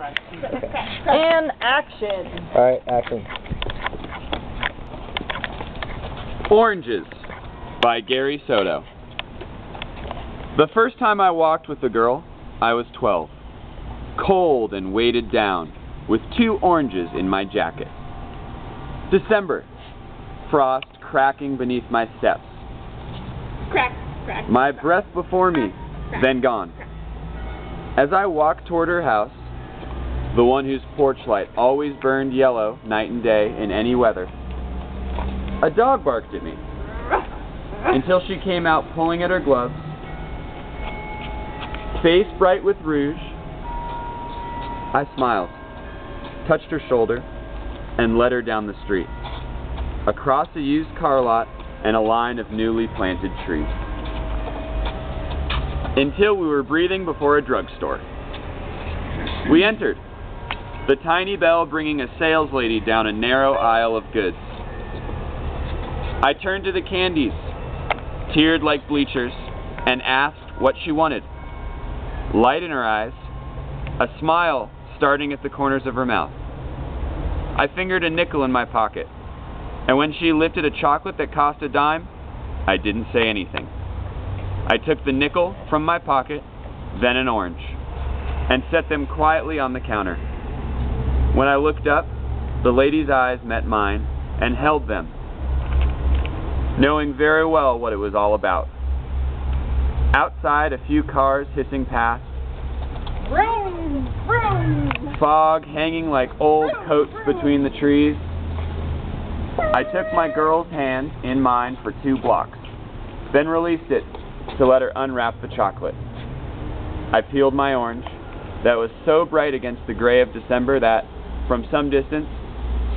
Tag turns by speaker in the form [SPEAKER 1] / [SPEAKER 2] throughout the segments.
[SPEAKER 1] And action.
[SPEAKER 2] Alright, action.
[SPEAKER 3] Oranges by Gary Soto. The first time I walked with a girl, I was 12. Cold and weighted down, with 2 oranges in my jacket. December. Frost cracking beneath my steps.
[SPEAKER 1] Crack, crack.
[SPEAKER 3] My breath before me, then gone. As I walked toward her house, the one whose porch light always burned yellow night and day in any weather, a dog barked at me until she came out pulling at her gloves, face bright with rouge. I smiled, touched her shoulder, and led her down the street, across a used car lot and a line of newly planted trees, until we were breathing before a drugstore. We entered, the tiny bell bringing a saleslady down a narrow aisle of goods. I turned to the candies, teared like bleachers, and asked what she wanted. Light in her eyes, a smile starting at the corners of her mouth. I fingered a nickel in my pocket, and when she lifted a chocolate that cost a dime, I didn't say anything. I took the nickel from my pocket, then an orange, and set them quietly on the counter. When I looked up, the lady's eyes met mine and held them, knowing very well what it was all about. Outside, a few cars hissing past,
[SPEAKER 1] Vroom, vroom.
[SPEAKER 3] fog hanging like old coats between the trees. I took my girl's hand in mine for 2 blocks, then released it to let her unwrap the chocolate. I peeled my orange, that was so bright against the gray of December that, from some distance,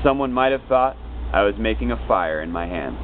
[SPEAKER 3] someone might have thought I was making a fire in my hands.